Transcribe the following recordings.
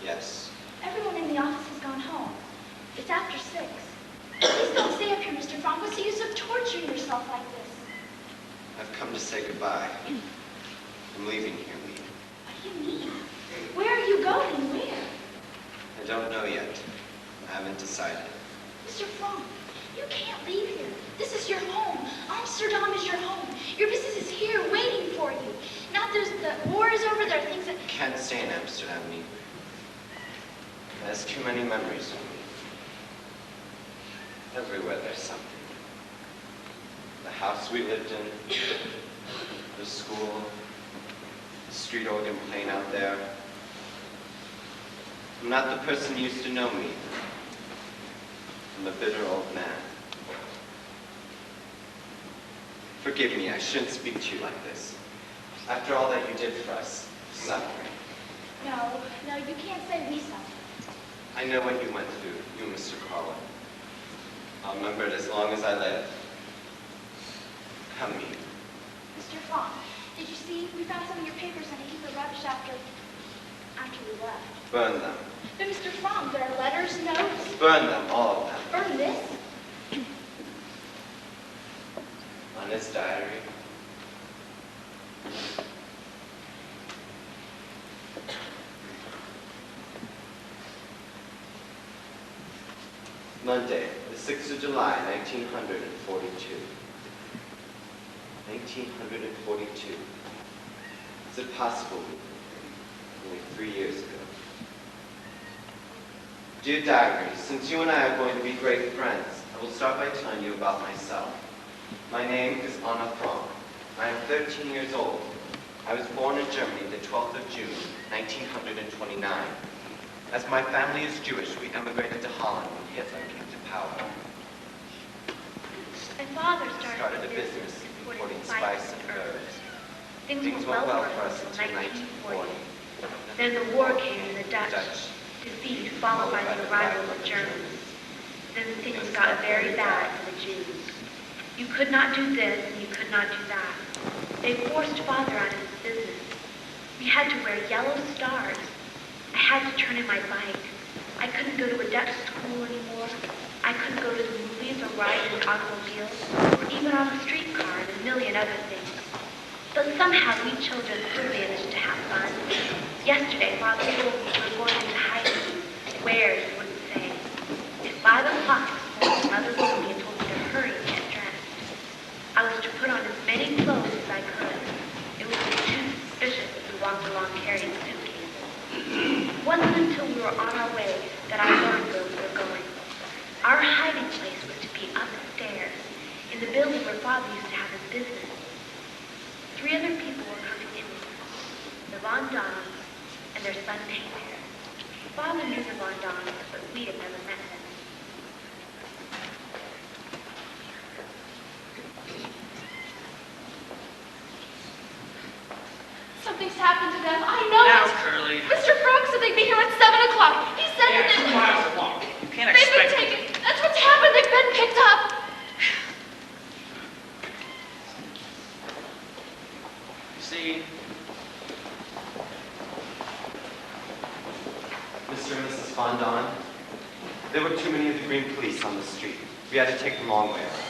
Yes. Everyone in the office has gone home. It's after 6. Please don't stay up here, Mr. Frank. What's the use of torturing yourself like this? I've come to say goodbye. I'm leaving here, Lee. What do you mean? Where are you going? Where? I don't know yet. I haven't decided. Mr. Frank, you can't leave here. This is your home. Amsterdam is your home. Your business is here waiting for you. Now the war is over, there are things that... I can't stay in Amsterdam, Lee. It has too many memories of me. Everywhere there's something. The house we lived in, the school, the street organ playing out there. I'm not the person you used to know me. I'm a bitter old man. Forgive me, I shouldn't speak to you like this. After all that you did for us, suffering. No, you can't say we suffered. I know what you went through, you, Mr. Carlin. I'll remember it as long as I live. Come, me. Mr. Frank, did you see? We found some of your papers in a heap of rubbish after we left. Burn them. But Mr. Frank, there are letters, notes. Burn them, all of them. Burn this? On his diary. Monday, the 6th of July, 1942. 1942. Is it possible? Only 3 years ago. Dear Diary, since you and I are going to be great friends, I will start by telling you about myself. My name is Anna Frank. I am 13 years old. I was born in Germany the 12th of June, 1929. As my family is Jewish, we emigrated to Holland when Hitler came to power. My father Started a business importing spice and herbs. Things went well for us until 1940. Then the war came and the Dutch. Defeat followed by the arrival of Germans. Then things got very bad for the Jews. You could not do this and you could not do that. They forced Father out of his business. We had to wear yellow stars. I had to turn in my bike. I couldn't go to a Dutch school anymore. I couldn't go to the movies or ride in automobiles, or even on a streetcar and a million other things. But somehow we children still managed to have fun. Yesterday, Father told me we were going into hiding. Where, he wouldn't say. At 5 o'clock this morning, Mother woke me and told me to hurry and get dressed. I was to put on as many clothes as I could. It would be too suspicious if we walked along carrying suitcases. It wasn't until we were on our way that I learned where we were going. Our hiding place was to be upstairs, in the building where Father used to have his business. 3 other people were coming in with us, the Von Dons and their son Peter. Father knew the Von Dons, but we had never met them. Something's happened to them. I know Now, it. Curly. Mr. Frank said they'd be here at 7 o'clock. He said Yeah, that 2 miles along. You can't they've expect been taken. That's what's happened. They've been picked up. You see, Mr. and Mrs. Von Don, there were too many of the green police on the street. We had to take the long way around.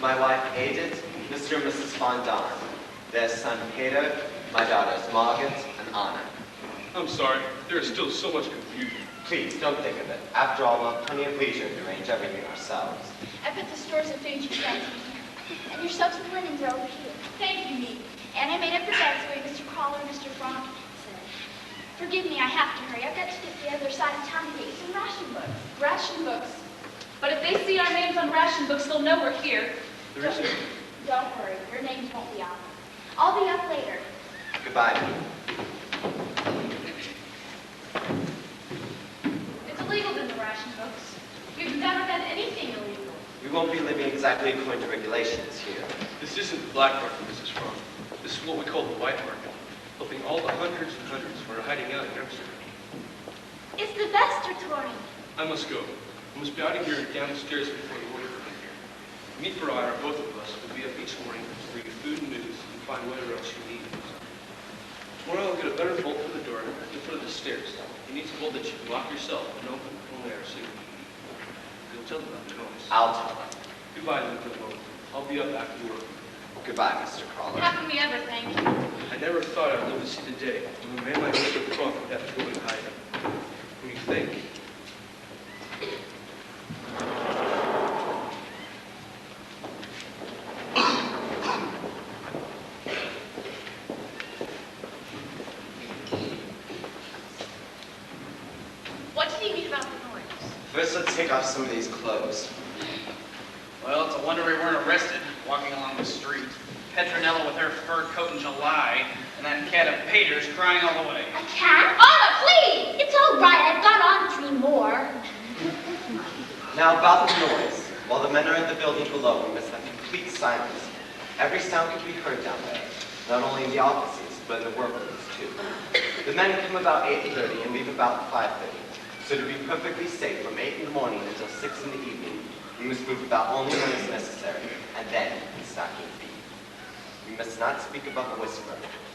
My wife, Edith, Mr. and Mrs. Von Don, their son, Peter, my daughters, Margaret and Anna. I'm sorry, there is still so much confusion. Please, don't think of it. After all, we'll have plenty of leisure to arrange everything ourselves. I put the stores of food you sent in here. And your soaps and linens are over here. Thank you, me. And I made up the beds the way Mr. Crawler and Mr. Frank said. Forgive me, I have to hurry. I've got to get to the other side of town to get you some ration books. Ration books. But if they see our names on ration books, they'll know we're here. Don't worry, your names won't be on them. I'll be up later. Goodbye. It's illegal in the ration books. You've We won't be living exactly according to regulations here. This isn't the black market, Mrs. Fromm. This is what we call the white market, helping all the hundreds and hundreds who are hiding out in Amsterdam. It's the vestitory. I must go. I must be out of here and down the stairs before the order from here. Me for I, or both of us, will be up each morning to bring you food and news and find whatever else you need. Tomorrow I'll get a better bolt for the door at the foot of the stairs. You need some bolt that you can lock yourself and open only our secret. You'll tell them about the noise. I'll tell them. Goodbye, Lieutenant Moe. I'll be up after work. Goodbye, Mr. Crawler. Half of me ever, thank you. I never thought I'd live to see the day when a man like Mr. Fromm would have to go and hide him. When you think. What do you mean about the noise? First, let's take off some of these clothes. Well, it's a wonder we weren't arrested walking along the street. Petronella with her fur coat in July, and that cat of Pater's crying all the way. A cat? Anna, please! It's all right. I've got on 3 more. Now, about the noise. While the men are in the building below, we must have complete silence. Every sound can be heard down there, not only in the offices, but in the workrooms, too. The men come about 8:30 and leave about 5:30. So to be perfectly safe, from 8 in the morning until 6 in the evening, we must move about only when it's necessary, and then in stocking feet. We must not speak above a whisper.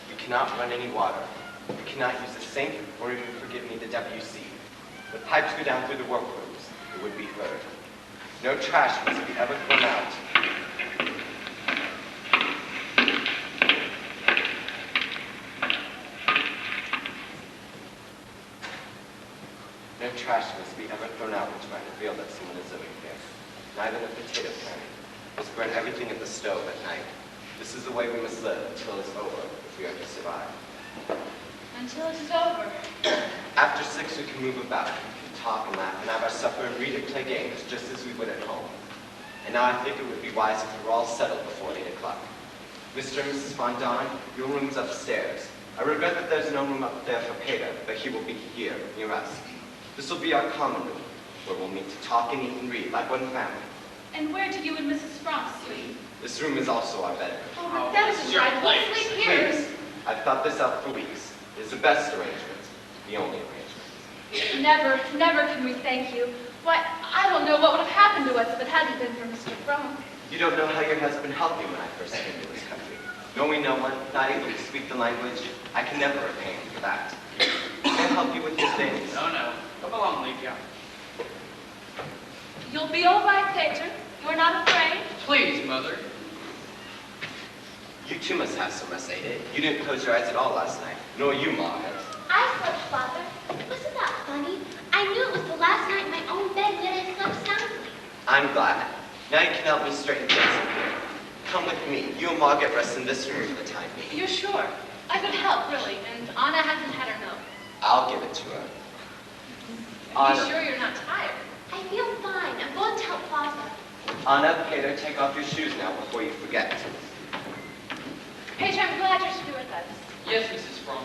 We cannot run any water. We cannot use the sink, or even, forgive me, the WC. The pipes go down through the workrooms. It would be heard. No trash must be ever thrown out. No trash must be ever thrown out which might reveal that someone is living here. Neither a potato can. We must burn everything at the stove at night. This is the way we must live until it's over, if we are to survive. Until it is over. After 6, we can move about, we can talk and laugh, and have our supper and read and play games, just as we would at home. And now I think it would be wise if we were all settled before 8 o'clock. Mr. and Mrs. Fondant, your room's upstairs. I regret that there's no room up there for Peter, but he will be here, near us. This will be our common room, where we'll meet to talk and eat and read, like one family. And where do you and Mrs. Fromm sleep? This room is also our bedroom. Oh, Oh, but that this isn't is your right. We'll place. sleep here. Please, I've thought this out for weeks. It is the best arrangement, the only arrangement. Never can we thank you. Why, I don't know what would have happened to us if it hadn't been for Mr. Fromm. You don't know how your husband helped me when I first came to this country. Knowing no one, not able to speak the language, I can never repay him for that. Can I help you with your things? No, no. Come along, Lydia. You'll be all right, Peter. You're not afraid? Please, Mother. You too must have some rest, Ada. You didn't close your eyes at all last night. Nor you, Margaret. I slept, Father. Wasn't that funny? I knew it was the last night in my own bed, yet I slept soundly. I'm glad. Now you can help me straighten things up here. Come with me. You and Margaret rest in this room for the time being. You're sure? I could help, really, and Anna hasn't had her milk. I'll give it to her. Be sure you're not tired. I feel fine. I'm going to help Father. Anna, Peter, take off your shoes now before you forget. Peter, I'm glad you're still with us. Yes, Mrs. Fromm.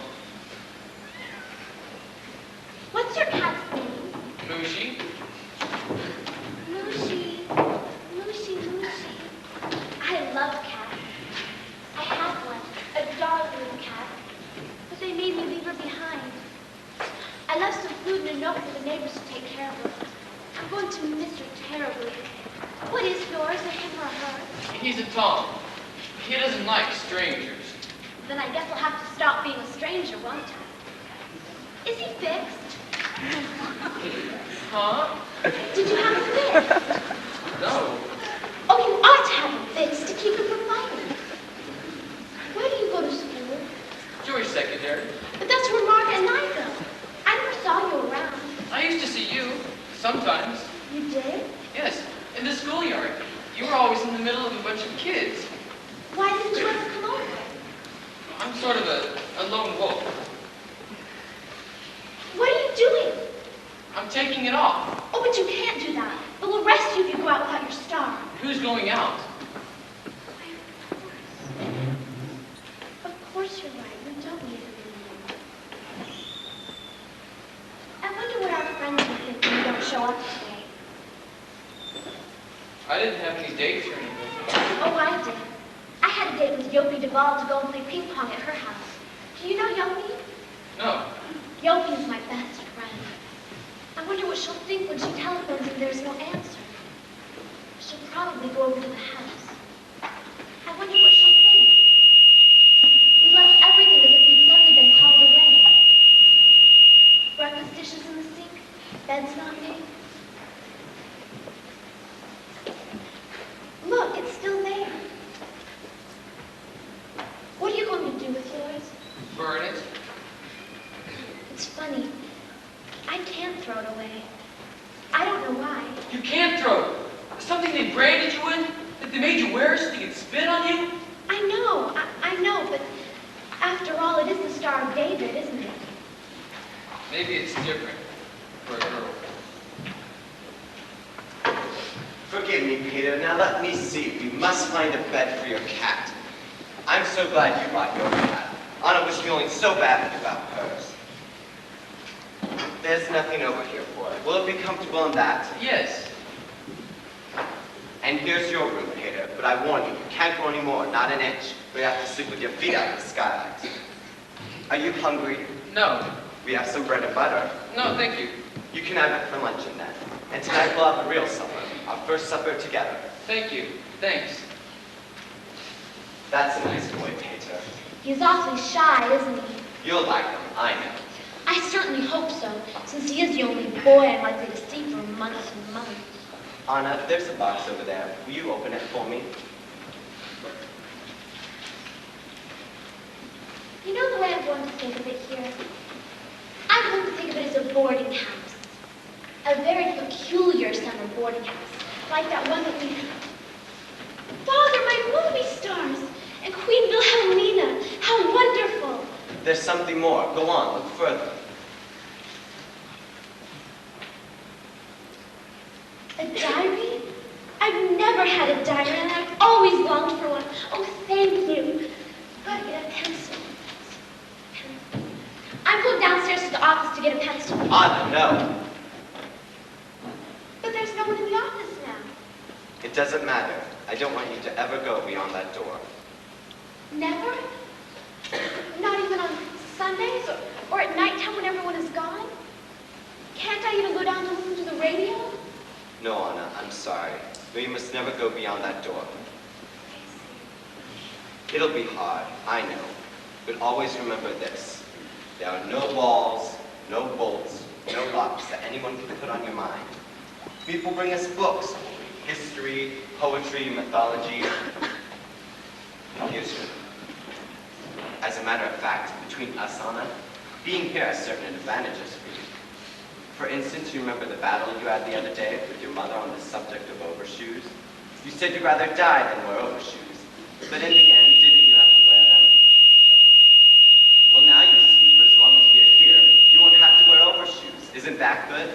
What's your cat's name? Mushy? Mushy. Mushy, Mushy. I love cats. I had one, a darling little cat, but they made me leave her behind. I left some food and a note for the neighbors to take care of her. I'm going to miss her terribly. What is yours, a him or her? He's a Tom. He doesn't like strangers. Then I guess I'll have to stop being a stranger, won't I? Is he fixed? Huh? Did you have him fixed? No. Oh, you ought to have him fixed to keep him from fighting. Where do you go to school? Jewish secondary. But that's where Margaret and I go. I never saw you around. I used to see you. Sometimes. You did? Yes. In the schoolyard. You were always in the middle of a bunch of kids. Why didn't you ever come over? I'm sort of a lone wolf. What are you doing? I'm taking it off. Oh, but you can't do that. They'll arrest you if you go out without your star. Who's going out? Of course you're right. We don't need a reunion. I wonder what our friends will think when we don't show up today. I didn't have any dates or anything. Oh, I did. I had a date with Yopi Duvall to go and play ping pong at her house. Do you know Yopi? No. Yopi is my best friend. I wonder what she'll think when she telephones and there's no answer. She'll probably go over to the house. I wonder what she'll think. We left everything as if we'd suddenly been called away. Breakfast dishes in the sink, bed's not made. Look, it's still there. What are you going to do with yours? Burn it. It's funny. I can't throw it away. I don't know why. You can't throw it. Something they branded you in? That they made you wear so they could spit on you? I know, but after all, it is the Star of David, isn't it? Maybe it's different for a girl. Forgive me, Peter. Now let me see. We must find a bed for your cat. I'm so glad you brought your cat. Anna was feeling so badly about hers. There's nothing over here for it. Will it be comfortable in that? Yes. And here's your room, Peter. But I warn you, you can't go any more, not an inch. We have to sleep with your feet out of the skylights. Are you hungry? No. We have some bread and butter. No, thank you. You can have it for luncheon then. And tonight we'll have a real supper. Our first supper together. Thank you. Thanks. That's a nice boy, Peter. He's awfully shy, isn't he? You'll like him, I know. I certainly hope so, since he is the only boy I'm likely to see for months and months. Anna, there's a box over there. Will you open it for me? You know the way I'm going to think of it here? I'm going to think of it as a boarding house. A very peculiar summer boarding house, like that one that we have. Father, my movie stars! And Queen Wilhelmina! How wonderful! There's something more. Go on, look further. A diary? I've never had a diary, and I've always longed for one. Oh, thank you. Gotta get a pencil. I'm going downstairs to the office to get a pencil. Anna, no. But there's no one in the office now. It doesn't matter. I don't want you to ever go beyond that door. Never? Not even on Sundays or at nighttime when everyone is gone? Can't I even go down to listen to the radio? No, Anna, I'm sorry. But you must never go beyond that door. It'll be hard, I know. But always remember this. There are no walls, no bolts, no locks that anyone can put on your mind. People bring us books. History, poetry, mythology. Here's your. As a matter of fact, between us, Anna, being here has certain advantages for you. For instance, you remember the battle you had the other day with your mother on the subject of overshoes? You said you'd rather die than wear overshoes. But in the end, didn't you have to wear them? Well, now you see, for as long as we are here, you won't have to wear overshoes. Isn't that good?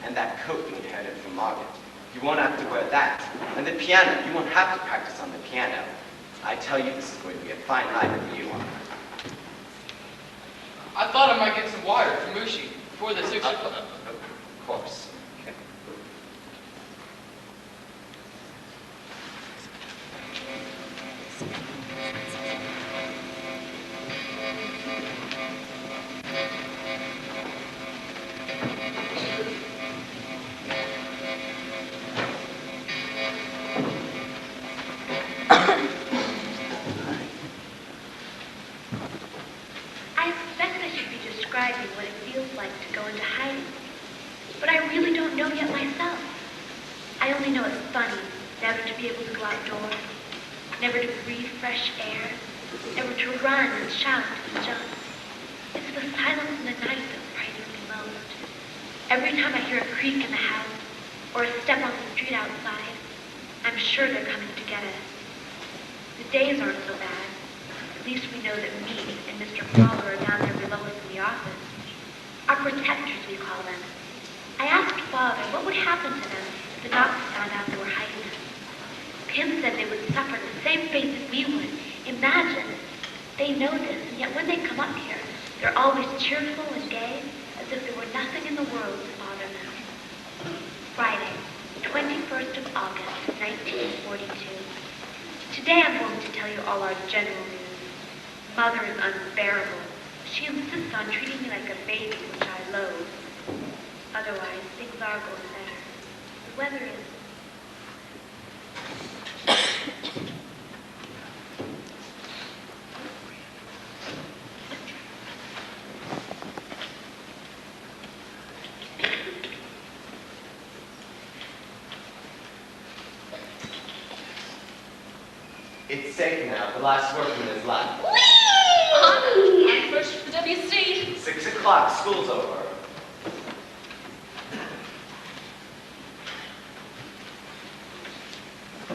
And that coat you inherited from Margaret. You won't have to wear that. And the piano, you won't have to practice on the piano. I tell you, this is going to be a fine night for you, Anna. I thought I might get some water from Mushi before the 6 o'clock. Of course. Okay. I expect I should be describing what it feels like to go into hiding. But I really don't know yet myself. I only know it's funny never to be able to go outdoors, never to breathe fresh air, never to run and shout and jump. It's the silence in the night that frightens me most. Every time I hear a creak in the house or a step on the street outside, I'm sure they're coming to get us. The days aren't so bad. At least we know that me and Mr. Fowler are down there below us in the office. Our protectors, we call them. I asked Father what would happen to them if the doctors found out they were hiding us. Pim said they would suffer the same fate that we would. Imagine. They know this, and yet when they come up here, they're always cheerful and gay, as if there were nothing in the world to bother them. Friday, 21st of August, Today I'm going to tell you all our general news. Mother is unbearable. She insists on treating me like a baby, which I loathe. Otherwise, things are going better. The weather is... It's safe now. The last workman is left. I'm first for the WC. 6 o'clock. School's over.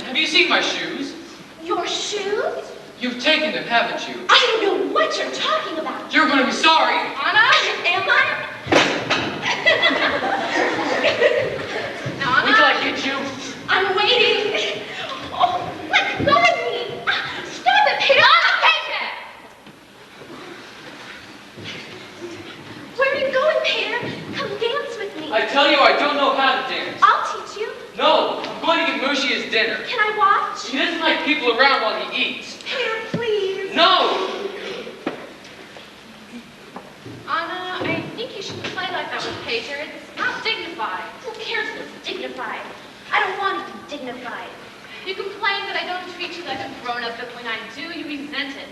Have you seen my shoes? Your shoes? You've taken them, haven't you? I don't know what you're talking about. You're going to be sorry. Anna, am I? Anna? Wait till I get you. I'm waiting. Oh, let go of me. Stop it, Peter. Anna, take it. Where are you going, Peter? Come dance with me. I tell you, I don't know how to dance. I'll teach you. No, I'm going to give Mushi his dinner. Can I watch? He doesn't like people around while he eats. Peter, please. No! Anna, I think you shouldn't play like that with Peter. It's not dignified. Who cares if it's dignified? I don't want it to be dignified. You complain that I don't treat you like a grown-up, but when I do, you resent it.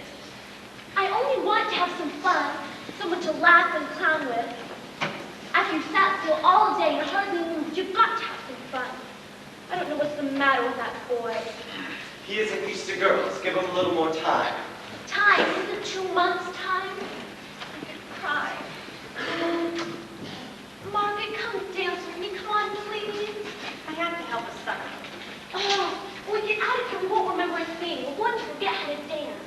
I only want to have some fun, someone to laugh and clown with. After you sat still all day and hardly moved, you've got to have some fun. I don't know what's the matter with that boy. He isn't used to girls. Give him a little more time. Time? Isn't 2 months time? I could cry. Margaret, come dance with me. Come on, please. I have to help us suck. Oh, when we get out of here, we won't remember a thing. We'll want to forget how to dance.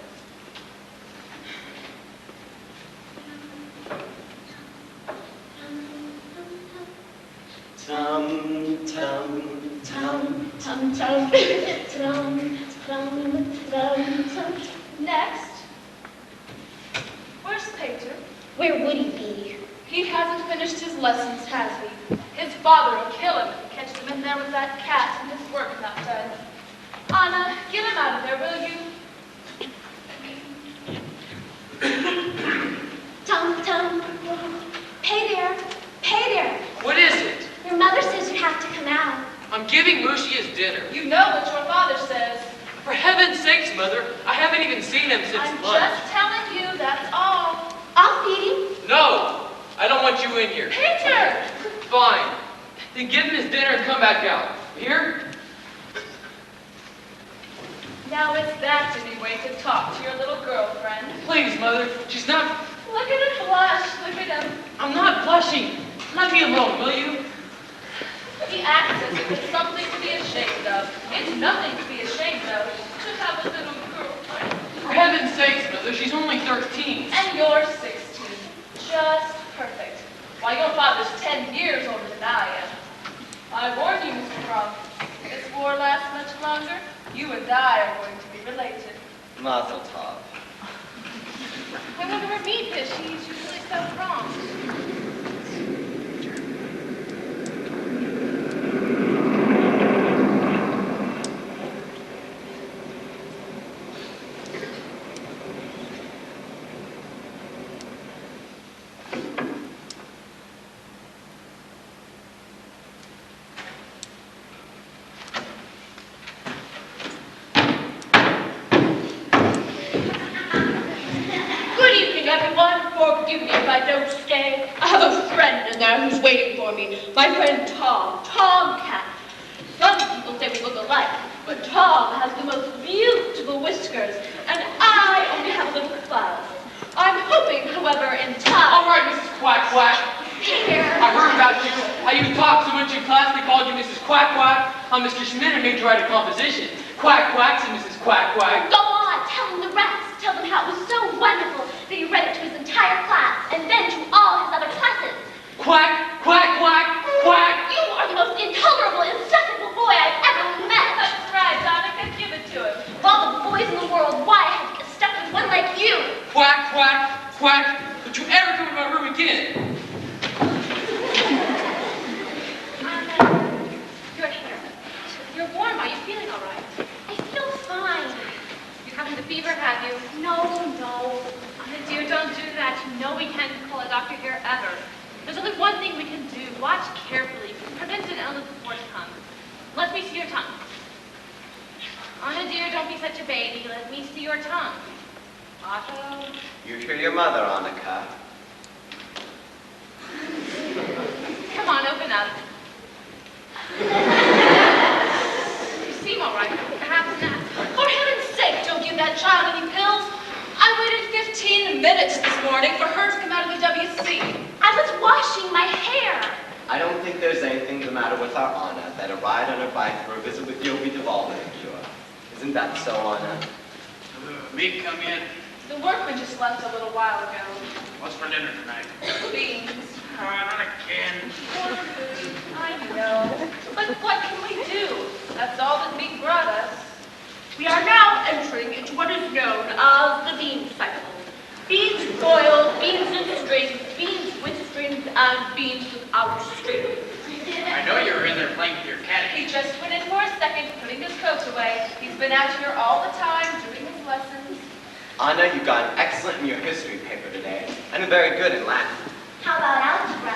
Tum, tum, tum. Tum, tum, tum, tum, tum, tum. Next. Where's Peter? Where would he be? He hasn't finished his lessons, has he? His father will kill him if he catches him in there with that cat and his work not done. Anna, get him out of there, will you? Tum, tum. Hey there. Hey there. What is it? Your mother says you have to come out. I'm giving Mushi his dinner. You know what your father says. For heaven's sakes, Mother, I haven't even seen him since I'm lunch. just telling you, that's all. I'll feed him. No, I don't want you in here. Peter! Fine. Then give him his dinner and come back out. Here? Now is that any way to talk to your little girlfriend? Please, Mother, she's not... Look at him blush, look at him. I'm not blushing. Let me alone, will you? He acts as if it's something to be ashamed of. It's nothing to be ashamed of. To have a little girlfriend. For heaven's sakes, Mother, she's only 13. And you're 16. Just perfect. Why, your father's 10 years older than I am. I warn you, Mr. Frog. If this war lasts much longer, you and I are going to be related. Mazel tov. I wonder where Meat is. She's usually so prompt. Forgive me if I don't stay. I have a friend in there who's waiting for me. My friend Tom. Tomcat. Some people say we look alike, but Tom has the most beautiful whiskers, and I only have a little fuzz. I'm hoping, however, in time... All right, Mrs. Quack Quack. Peter! I heard about you. How you talked so much in class, they called you Mrs. Quack Quack. How Mr. Schmidt made you write a composition. Quack Quack to Mrs. Quack Quack. Go on, tell them the rest. Tell them how it was so wonderful that you read it to his entire class, and then to all his other classes. Quack, quack, quack, quack. You are the most intolerable, insufferable boy I've ever met. That's right, Donica. Give it to him. Of all the boys in the world, why have you stuck with one like you? Quack, quack, quack. Don't you ever come in my room again. You're here. You're warm. Are you feeling all right? I feel fine. have you? No, no. Anna dear, don't do that. You know we can't call a doctor here ever. There's only one thing we can do. Watch carefully. Prevent an illness before it comes. Let me see your tongue. Anna dear, don't be such a baby. Let me see your tongue. Otto. You hear your mother, Annika. Come on, open up. You seem all right. Perhaps not. For heaven's sake, don't give that child any pills. I waited 15 minutes this morning for her to come out of the WC. I was washing my hair. I don't think there's anything the matter with our Anna that a ride on her bike for a visit with you will be devolving a cure. Isn't that so, Anna? Meat come yet? The workman just left a little while ago. What's for dinner tonight? Beans. Not again. Poor food. I know. But what can we do? That's all that meat brought us. We are now entering into what is known as the bean cycle. Beans boiled, beans in strings, beans with strings, and beans without strings. I know you were in there playing with your cat. He just went in for a second, putting his coat away. He's been out here all the time, doing his lessons. Anna, you got an excellent in your history paper today, and a very good in Latin. How about algebra?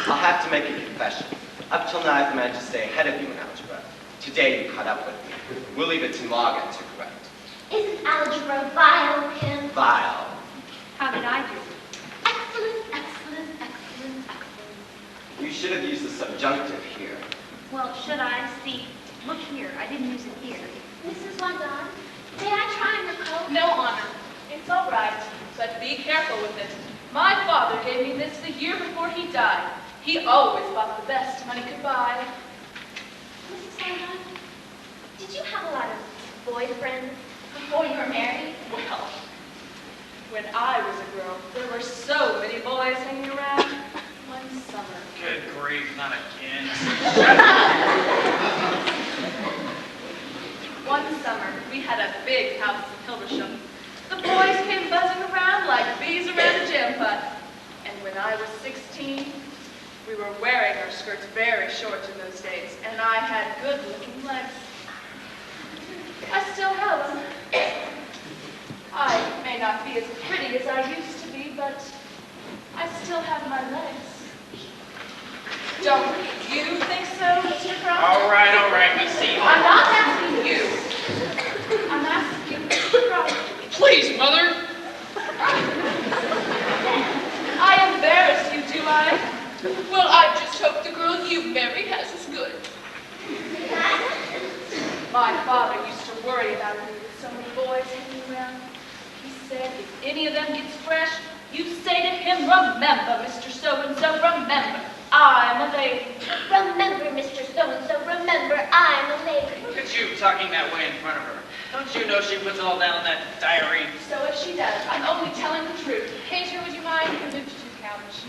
I'll have to make a confession. Up till now, I've managed to stay ahead of you in algebra. Today, you caught up with me. We'll leave it to Morgan to correct. Isn't algebra vile, Kim? Vile. How did I do? Excellent, excellent, excellent, excellent. You should have used the subjunctive here. Well, should I? See, look here. I didn't use it here. Mrs. Wandon, may I try your coat? No, Honor. It's all right, but be careful with it. My father gave me this the year before he died. He always bought the best money could buy. Mrs. Wandon, did you have a lot of boyfriends Before you were married? Well, when I was a girl, there were so many boys hanging around. One summer. Good grief, not again. One summer, we had a big house in Hilversum. The boys came buzzing around like bees around a jam pot. And when I was 16, we were wearing our skirts very short in those days, and I had good-looking legs. I still have them. I may not be as pretty as I used to be, but I still have my legs. Don't you think so, Mr. Crump? All right, we see. I'm not asking you. I'm asking you, Mr. Crump. Please, Mother. I embarrass you, do I? Well, I just hope the girl you marry has as good. My father used to worry about me with so many boys hanging around. He said if any of them gets fresh, you say to him, remember, Mr. So-and-so, remember, I'm a lady. Remember, Mr. So-and-so, remember, I'm a lady. Look at you talking that way in front of her. Don't you know she puts it all down in that diary? So if she does, I'm only telling the truth. Pater, would you mind? Move to the couch.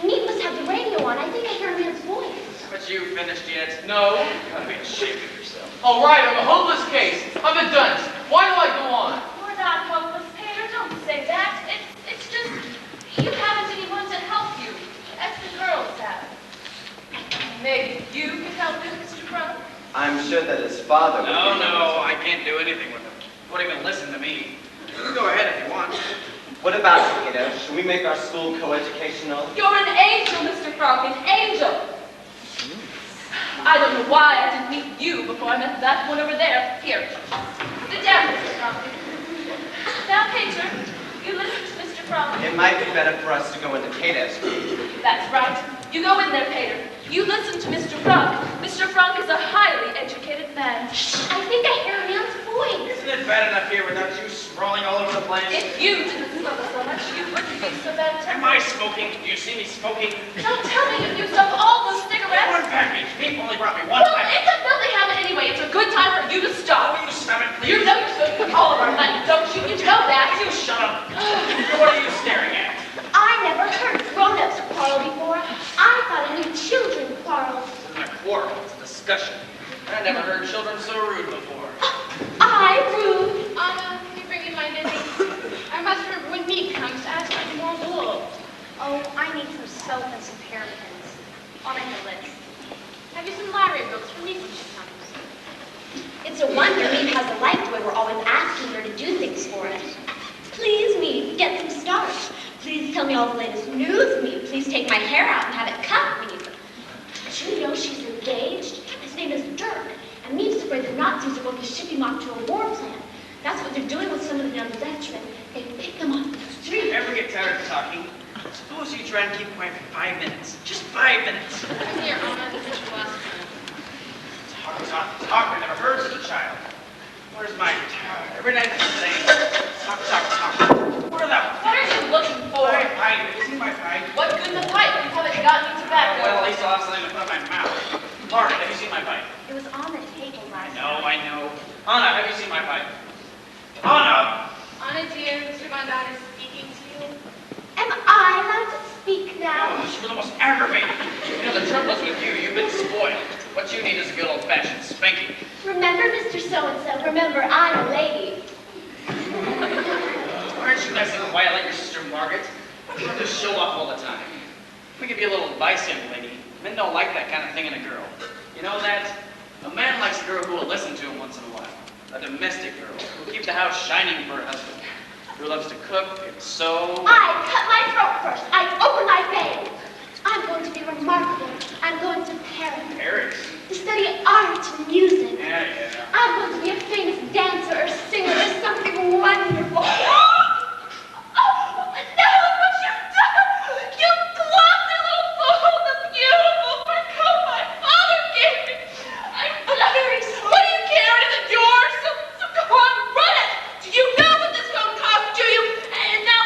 Neat must have the radio on. I think I hear a man's voice. But you finished yet? No. You gotta be ashamed of yourself. All right, I'm a hopeless case. I'm a dunce. Why do I go on? We're not hopeless, Pater. Don't say that. It's just you haven't anyone to help you, as the girls have. Maybe you can help him, Mr. Crump. I'm sure that his father would No, be- I can't do anything with him. Won't even listen to me. You can go ahead if you want. What about it, kiddo? Should we make our school co-educational? You're an angel, Mr. Crump, an angel. I don't know why I didn't meet you before I met that one over there. Here, sit down, Mr. Crump. Now, Pater, you listen to Mr. Crump. It might be better for us to go into Kato's group. That's right. You go in there, Pater. You listen to Mr. Frunk. Mr. Frunk is a highly educated man. I think I hear a man's voice. Isn't it bad enough here without you sprawling all over the place? If you didn't smoke so much, you wouldn't be so bad Am tempered. I smoking? Do you see me smoking? Don't tell me you used up all those One cigarettes. package. People only brought me one Well, package. it's a filthy habit anyway. It's a good time for you to stop. Will you stop it, please? You know you're supposed to put all of our money, don't you? You know that. You shut up. What are you staring at? I never heard grown-ups quarrel before. I thought only children quarreled. This isn't a quarrel. It's a discussion. I never heard children so rude before. I rude. Anna, can you bring me my knitting? I must remember when meat comes to ask for more wool. Oh, I need some soap and some hairpins. I'll make a list. Have you some library books for me when she comes? It's It's a wonder Meade has a life the way we're always asking her to do things for us. Please, Meade, get some starch. Please tell me all the latest news, Meade. Please take my hair out and have it cut, Meade. Did you know she's engaged? His name is Dirk. And Meade's afraid the Nazis are going to ship him off to a war plant. That's what they're doing with some of the young Dutchmen. They pick them off the street. Ever get tired of talking? Suppose you try and keep quiet for 5 minutes. Just 5 minutes. Here, Anna, this is your last Talk. I never heard such a child. Where's my guitar? Every night it's the same. Talk. What are the... What are you looking for? My pipe. Have you seen my pipe? What good's a pipe? You haven't got any tobacco. Well, at least I'll have something to put in my mouth. Margaret, have you seen my pipe? It was on the table last No, night. I know. Anna, have you seen my pipe? Anna! Anna, dear, Mr. Von Dot is speaking to you. Am I allowed to speak now? Oh, you're the most aggravating. You know, the trouble is with you. You've been spoiled. What you need is a good old-fashioned spanking. Remember, Mr. So-and-so, remember, I'm a lady. Aren't you nice and quiet like your sister Margaret? Why do you have to show off all the time? Let me give you a little advice, young lady. Men don't like that kind of thing in a girl. You know that? A man likes a girl who will listen to him once in a while. A domestic girl who will keep the house shining for her husband. Who loves to cook and sew. I cut my throat first. I open my vein. I'm going to be remarkable. I'm going to Paris Paris? to study art and music. Yeah. I'm going to be a famous dancer or singer or something wonderful. Oh, no, what you've done! You clumsy little fool! The beautiful fur coat my father gave me! I'm very sorry. What do you care? It is yours. So go on, run it. Do you know what this coat cost? Do you? And now,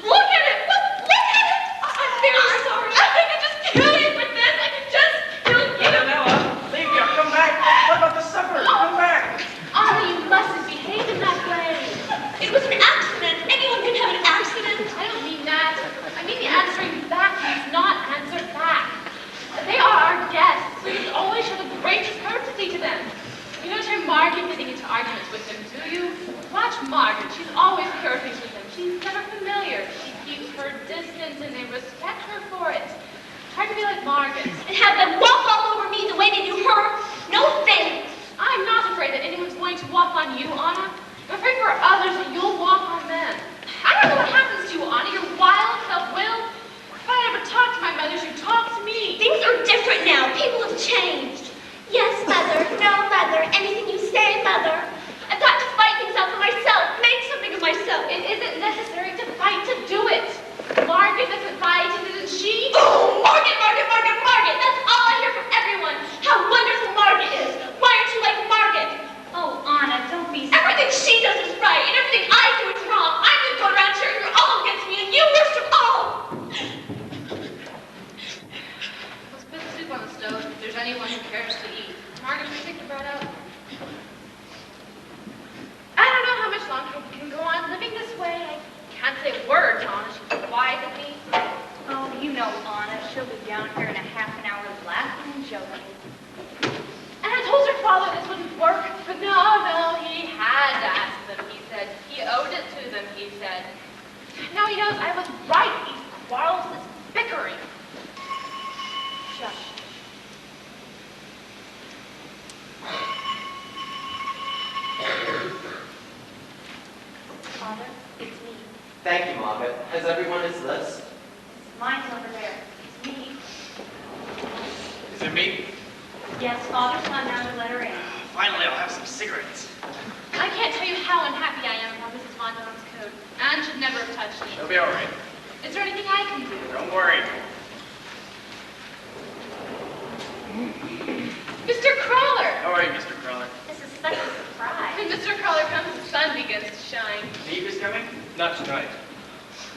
look at it. Look at it. I'm very sorry. I could just kill you for this. I could just kill you. Annabella, leave here. Come back. What about the supper? Come back. Anna, you mustn't behave in that way. It was an accident. Anyone can have an accident. I don't mean that. I mean the answering back means not answer back. They are our guests. Please always show the greatest courtesy to them. You don't hear Margaret getting into arguments with them, do you? Watch Margaret. She's always courteous with them. She's never familiar. She keeps her distance and they respect her for it. Try to be like Margaret. And have them walk all over me the way they do her? No thanks. I'm not afraid that anyone's going to walk on you, Anna. I'm afraid for others that you'll walk on them. I don't know what happens to you, Anna. You're wild, self-willed. If I ever talk to my mother, she'd talk to me. Things are different now. People have changed. Yes, Mother. No, Mother. Anything you say, Mother. I've got to fight things out for myself. Make something of myself. It isn't necessary to fight to do it. Margaret doesn't fight, and isn't she? Oh, Margaret. That's all I hear from everyone. How wonderful Margaret is. Why aren't you like Margaret? Oh, Anna, don't be so... Everything she does is right, and everything I do is wrong. I'm just going around cheering you're all against me, and you worst of all. Let's put the soup on the stove if there's anyone who cares to eat. Margaret, will you take the bread out? I don't know how much longer we can go on living this way. I can't say a word to Anna. She's quiet at me. Oh, you know Anna. She'll be down here in a half an hour laughing and joking. And I told her father this wouldn't work, but no, he had to ask them, he said. He owed it to them, he said. Now he knows I was right. These quarrels, this bickering. Shush. Father, it's me. Thank you, Margaret. Has everyone his list? Mine's over there. It's me. Is it me? Yes, Father's not now to let her in. Finally, I'll have some cigarettes. I can't tell you how unhappy I am about Mrs. Von Don's coat. Anne should never have touched She'll it. be all right. Is there anything I can do? Don't worry. Mr. Crawler! How are you, Mr. Crawler? This is such a surprise. When Mr. Crawler comes, the sun begins to shine. Eve is coming? Not tonight.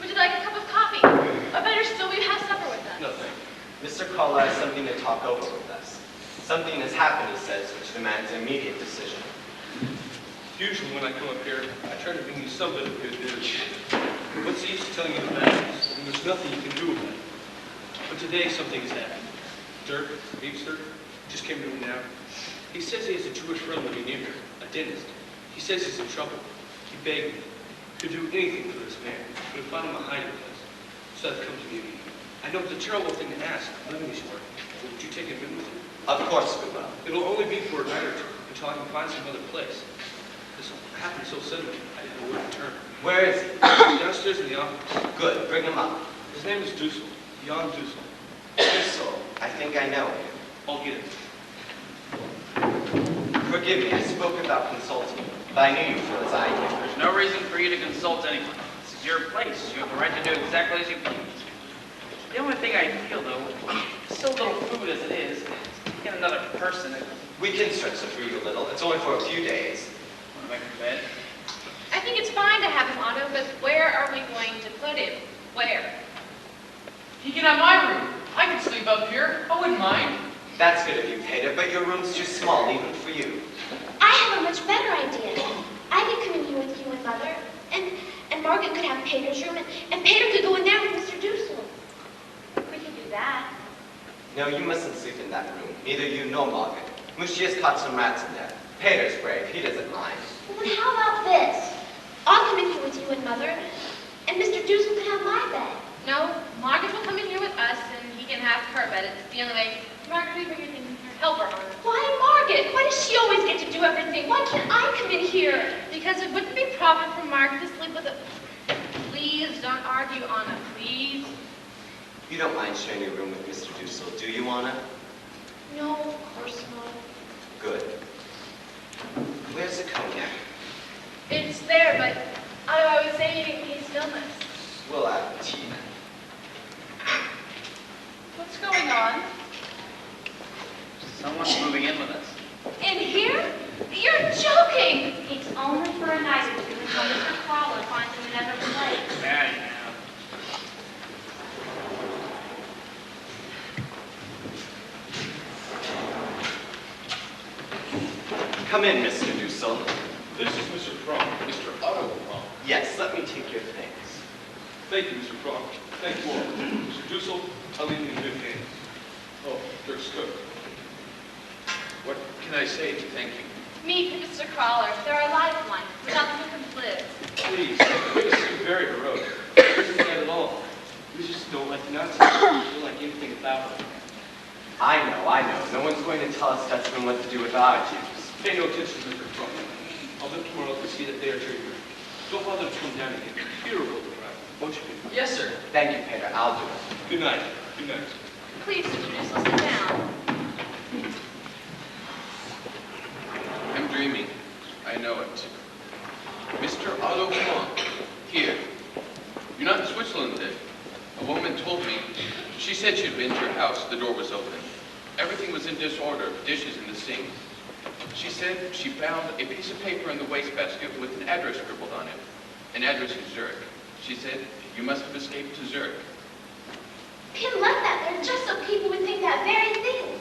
Would you like a cup of coffee? Or better still, will you have supper with us? No, thank you. Mr. Carla has something to talk over with us. Something has happened, he says, which demands an immediate decision. Usually when I come up here, I try to bring you some bit of good news. What's the use of telling you the bad news when there's nothing you can do about it? But today something has happened. Dirk, Eve's Dirk, just came to me now. He says he has a Jewish friend living near here, a dentist. He says he's in trouble. He begged me to do anything for this man, but to find him a hiding place. So I've come to you. I know it's a terrible thing to ask, living this work. Would you take him in with you? Of course we will. It'll only be for a night or two. until I can find some other place. This happened so suddenly, I didn't know where to turn. Where is he? Downstairs in the office. Good, bring him up. His name is Dussel, Jan Dussel. Dussel, I think I know him. I'll get it. Forgive me, I spoke without consulting you, but I knew you feel as I do. There's no reason for you to consult anyone. This is your place. You have the right to do exactly as you please. The only thing I feel, though, so little food as it is, get another person. We can stretch it for you a little. It's only for a few days. Want to make a bed? I think it's fine to have him, Otto, but where are we going to put him? Where? He can have my room. I can sleep up here. I wouldn't mind. That's good of you, Peter, but your room's too small, even for you. I have a much better idea. I could come in here with you and Mother, and Margaret could have Peter's room, and Peter could go in there with Mr. Dussel. We could do that. No, you mustn't sleep in that room. Neither you nor Margaret. Mushi has caught some rats in there. Peter's brave. He doesn't mind. Well, then how about this? I'll come in here with you and Mother, and Mr. Dussel can have my bed. No, Margaret will come in here with us, and he can have her bed. It's the only way. Margaret, will you bring your things in here? Help her, Margaret. Why, Margaret? Why does she always get to do everything? Why can't I come in here? Because it wouldn't be proper for Margaret to sleep with a... Please, don't argue, Anna, please. You don't mind sharing your room with Mr. Dussel, do you, Anna? No, of course not. Good. Where's the cognac? It's there, but I was saying he's illness. We'll have tea. What's going on? Someone's moving in with us. In here? You're joking! It's only for a night or two until Mr. Crawler finds him another place. Yeah, yeah. Come in, Mr. Dussel. This is Mr. Prong, Mr. Otto Prong. Yes, let me take your things. Thank you, Mr. Prong. Thank you all. Mr. Dussel, I'll leave you in good hands. Oh, there's Cook. What can I say to thank you? Meet Mr. Crawler. They're our lifeline. Without them, we couldn't live. Please, it seems very heroic. It isn't that at all. We just don't like the Nazis. We don't like anything about them. I know. No one's going to tell us Dutchmen what to do with our Jews. Pay no attention to Mr. Prong. I'll look tomorrow to see that they are treated right. Don't bother to come down again. Peter will be right. Won't you, Peter? Yes, sir. Thank you, Peter. I'll do it. Good night. Good night. Please, Mr. Dussel, sit down. I'm dreaming. I know it. Mr. Otto Prong, here. You're not in Switzerland then. A woman told me. She said she'd been to your house. The door was open. Everything was in disorder, dishes in the sink. She said she found a piece of paper in the wastebasket with an address scribbled on it. An address in Zurich. She said, you must have escaped to Zurich. Pin left that there just so people would think that very thing.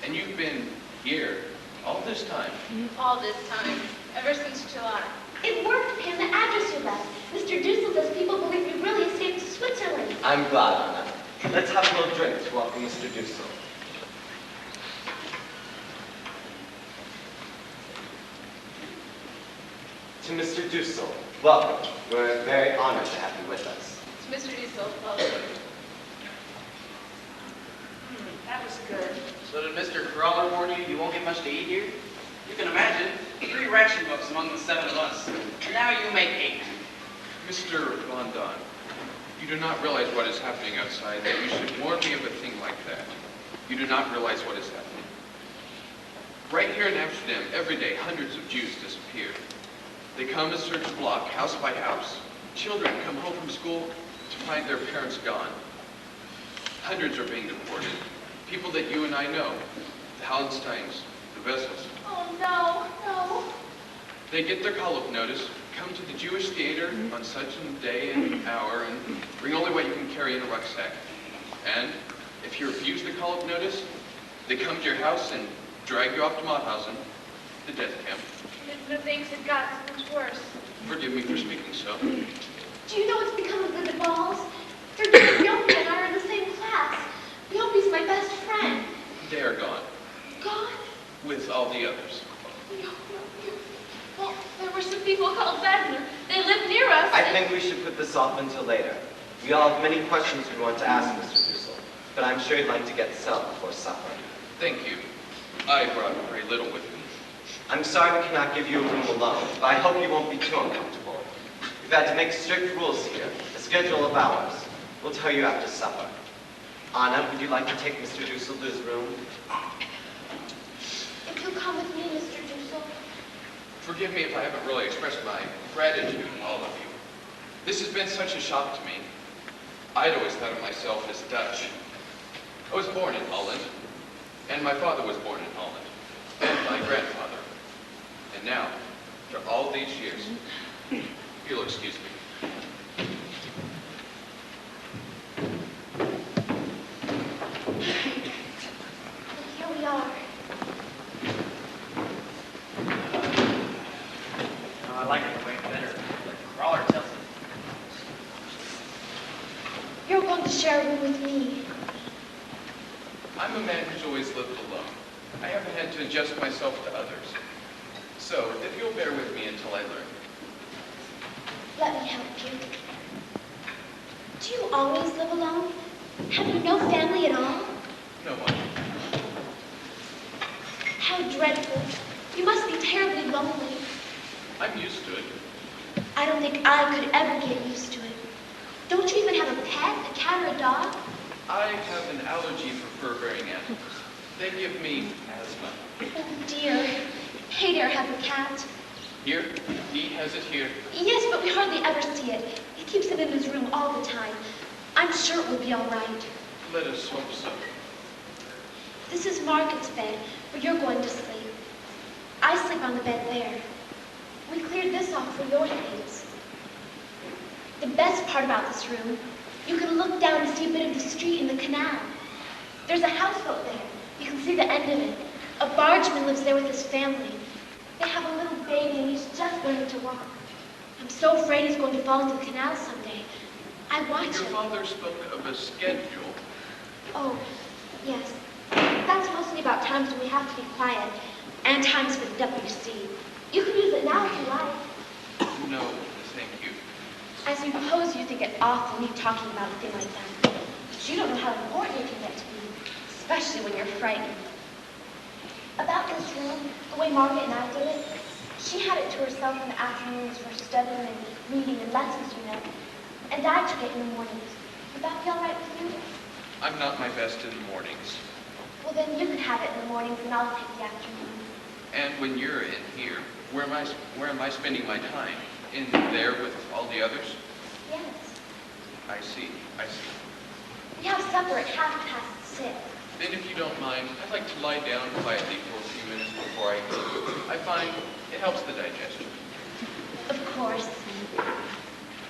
And you've been here all this time. All this time. Ever since July. It worked, Pin, the address you left. Mr. Dussel says people believe we really escaped to Switzerland. I'm glad, Anna. Let's have a little drink to welcome Mr. Dussel. To Mr. Dussel, welcome. We're very honored to have you with us. To Mr. Dussel, welcome. That was good. So did Mr. Crawler warn you you won't get much to eat here? You can imagine, 3 ration books among the 7 of us. Now you make 8. Mr. Von Don, you do not realize what is happening outside, that you should warn me of a thing like that. You do not realize what is happening. Right here in Amsterdam, every day, hundreds of Jews disappear. They come and search the block, house by house. Children come home from school to find their parents gone. Hundreds are being deported. People that you and I know, the Hallensteins, the Vessels. Oh, no, no. They get their call-up notice, come to the Jewish theater on such a day and hour, and bring only what you can carry in a rucksack. And if you refuse the call-up notice, they come to your house and drag you off to Mauthausen, the death camp. The things had gotten so much worse. Forgive me for speaking so. Do you know what's become of the DeVals? Yopi and I are in the same class. Yopi's my best friend. They are gone, Gone? with all the others. No. Well, there were some people called Wagner. They lived near us. I think we should put this off until later. We all have many questions we want to ask Mr. Dussel, but I'm sure you'd like to get some before supper. Thank you. I brought very little with me. I'm sorry we cannot give you a room alone, but I hope you won't be too uncomfortable. We've had to make strict rules here, a schedule of hours. We'll tell you after supper. Anna, would you like to take Mr. Dussel to his room? If you'll come with me, Mr. Dussel. Forgive me if I haven't really expressed my gratitude to all of you. This has been such a shock to me. I'd always thought of myself as Dutch. I was born in Holland, and my father was born in Holland, and my grandfather. And now, after all these years, you'll excuse me. Here we are. I like it way better. Like the crawler tells it. You're going to share a room with me. I'm a man who's always lived alone. I haven't had to adjust myself to others. So, if you'll bear with me until I learn. Let me help you. Do you always live alone? Have you no family at all? No one. How dreadful. You must be terribly lonely. I'm used to it. I don't think I could ever get used to it. Don't you even have a pet, a cat or a dog? I have an allergy for fur-bearing animals. They give me asthma. Oh dear. Hey there has a cat. Here? He has it here. Yes, but we hardly ever see it. He keeps it in his room all the time. I'm sure it will be all right. Let us hope so. This is Margaret's bed, where you're going to sleep. I sleep on the bed there. We cleared this off for your things. The best part about this room, you can look down and see a bit of the street and the canal. There's a houseboat there. You can see the end of it. A bargeman lives there with his family. They have a little baby and he's just learning to walk. I'm so afraid he's going to fall into the canal someday. I watch Your him. father spoke of a schedule. Oh, yes. That's mostly about times when we have to be quiet and times for the WC. You can use it now if you like. No, thank you. I suppose you think it awful me talking about a thing like that. But you don't know how important it can get to be, especially when you're frightened. About this room, the way Margaret and I did it, she had it to herself in the afternoons for studying and reading and lessons, you know. And I took it in the mornings. Would that be all right with you? I'm not my best in the mornings. Well, then you can have it in the mornings and I'll take the afternoon. And when you're in here, where am I spending my time? In there with all the others? Yes. I see. We have supper at 6:30. Then if you don't mind, I'd like to lie down quietly for a few minutes before I eat. I find it helps the digestion. Of course.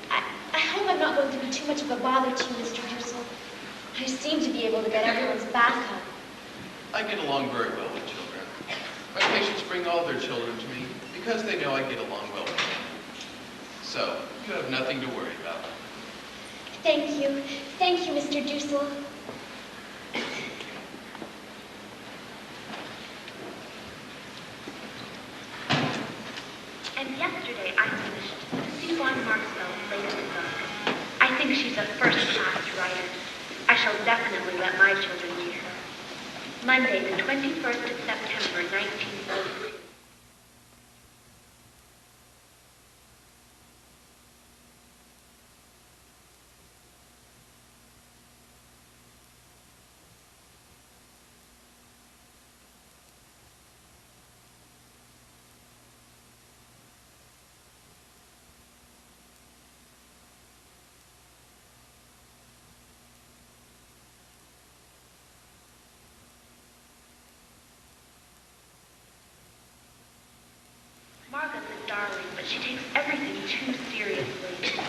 I hope I'm not going to be too much of a bother to you, Mr. Dussel. I seem to be able to get everyone's back up. I get along very well with children. My patients bring all their children to me because they know I get along well with them. So, you have nothing to worry about. Thank you. Thank you, Mr. Dussel. And yesterday I finished Yvonne Marcel's latest book. I think she's a first-class writer. I shall definitely let my children read her. Monday, the 21st of September, 1903. Margaret's a darling, but she takes everything too seriously.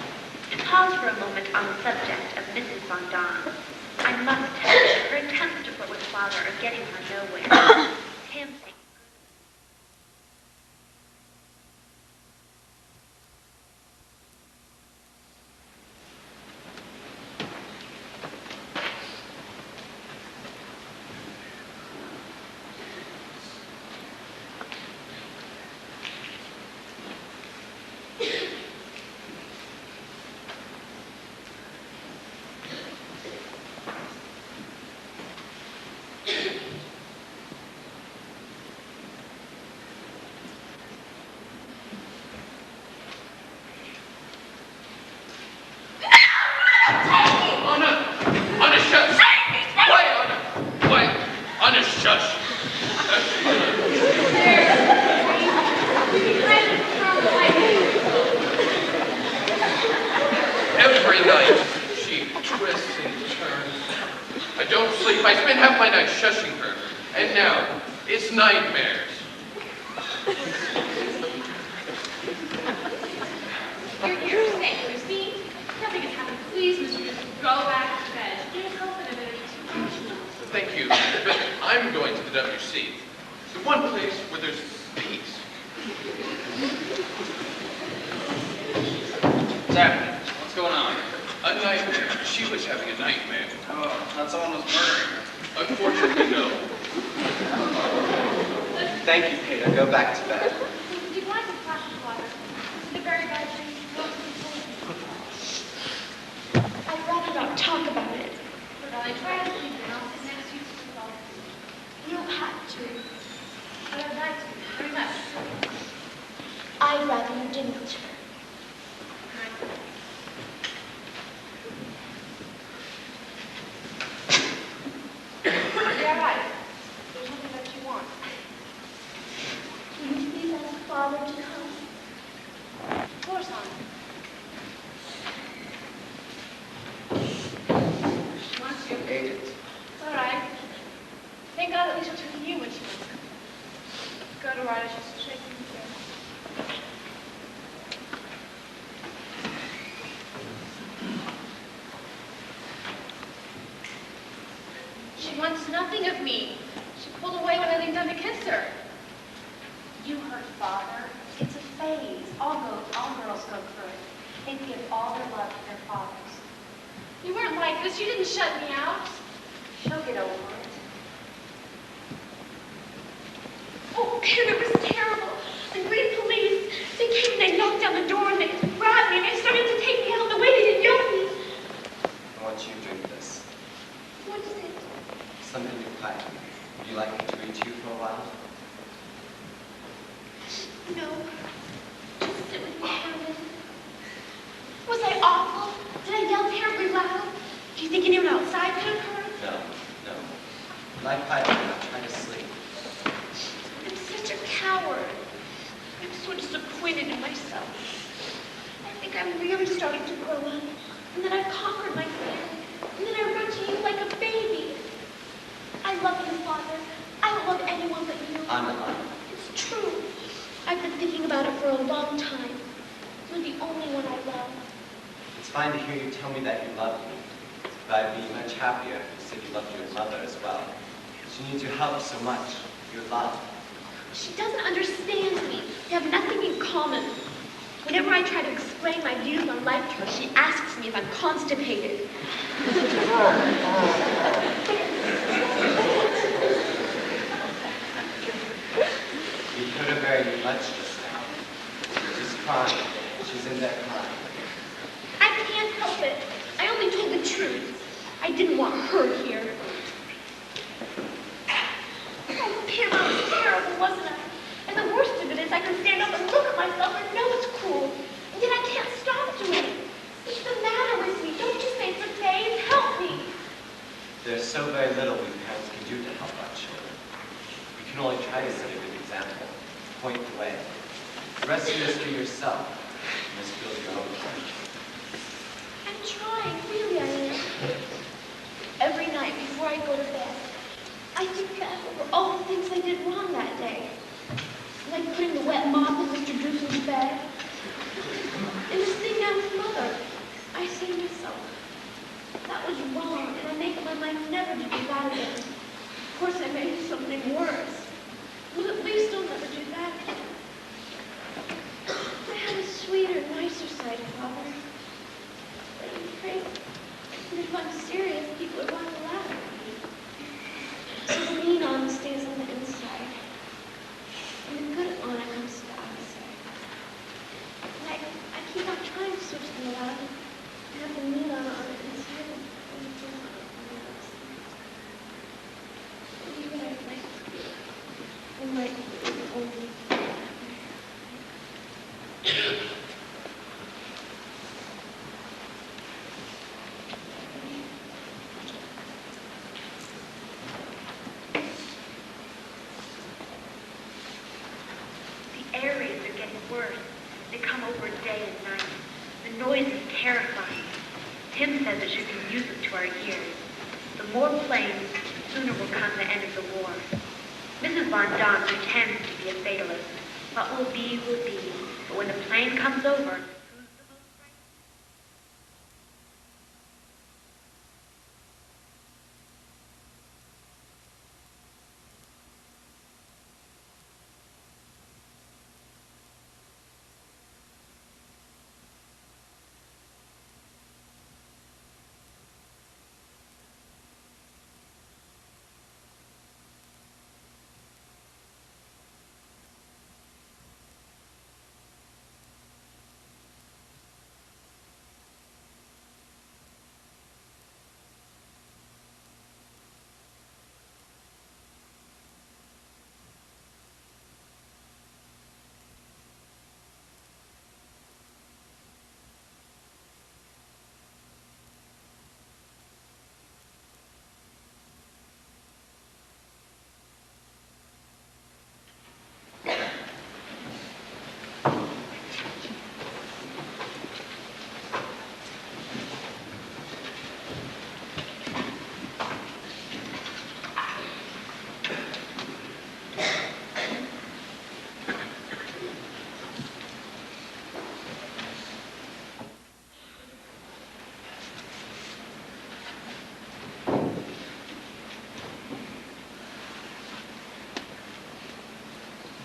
To pause for a moment on the subject of Mrs. Von Don, I must tell you that her attempts to flirt with Father are getting her nowhere. Him thinks I spent half my night shushing her, and now it's nightmares. You're safe, Lucy. Nothing has happened. Please, Mr. Driscoll, go back to bed. Can't help it a bit too emotional. Thank you, but I'm going to the WC. The one place where there's peace. What's happening? What's going on? A nightmare. She was having a nightmare. Oh, not someone was murdering her. Unfortunately, no. Thank you, Peter. Go back to bed. Do you want a glass of water? It's a very bad dream. I'd rather not talk about it. But I'll try to sleep now. Sit next to you to resolve it. You have to. But I'd like to, very much. I'd rather you didn't. You're right. There's nothing that you want. Will you please ask Father to come? Of course, Anna. She wants you. Ate it. It's all right. Thank God at least she'll turn to you when she wants to. Go to Ryder, she's shaking the chair. She wants nothing of me. She pulled away when I leaned down to kiss her. You heard Father. It's a phase. All girls go through it. They give all their love to their fathers. You weren't like this. You didn't shut me out. She'll get over it. Oh, Peter, it was terrible. The green police, they came and they knocked down the door and they grabbed me and they started to take me out the way they did Yogi. I want you to drink this. What is it? Something to quiet you. Would you like me to read to you for a while? No. Just sit with me for a minute. Was I awful? Did I yell terribly loud? Do you think anyone outside could have heard? No. Lie quietly. I'm trying to sleep. I'm such a coward. I'm so disappointed in myself. I think I'm really starting to grow up. And then I've conquered my fear. And then I run to you like a baby. I love you, Father. I don't love anyone but you. Anna. It's true. I've been thinking about it for a long time. You're the only one I love. It's fine to hear you tell me that you love me. But I'd be much happier if you said you loved your mother as well. She needs your help so much. Your love. She doesn't understand me. We have nothing in common. Whenever I try to explain my views on life to her, she asks me if I'm constipated. You heard her very much just now. She's crying. She's in there crying. I can't help it. I only told the truth. I didn't want her here. Oh, Pam, I was terrible, wasn't I? And the worst of it is I can stand up and look at myself and know it's cruel. And yet I can't stop doing it. What's the matter with me? Don't you say it's a phase? Help me. There's so very little we parents can do to help our children. We can only try to set a good example, point the way. The rest you must do yourself. You must build your own life. I'm trying, really I am. Every night before I go to bed, I think back over all the things I did wrong that day. Like putting the wet mop in Mr. Drewson's bed. And just sitting down with Mother. I say to myself, that was wrong, and I make my mind never to do that again. Of course, I made something worse. Well, at least I'll never do that again. I had a sweeter, nicer side, Father. But I'm afraid that if I'm serious, people are going to laugh at me. So the mean Anna stays on the inside. And the good Anna comes to the outside. And I keep on trying to switch them around and have the mean Anna on the inside and the good Anna on the outside. And even I might be the only The air raids are getting worse. They come over day and night. The noise is terrifying. Tim says that you can use them to our ears. The more planes, sooner will come the end of the war. Mrs. Von Don pretends to be a fatalist. What will be, will be. But when the plane comes over,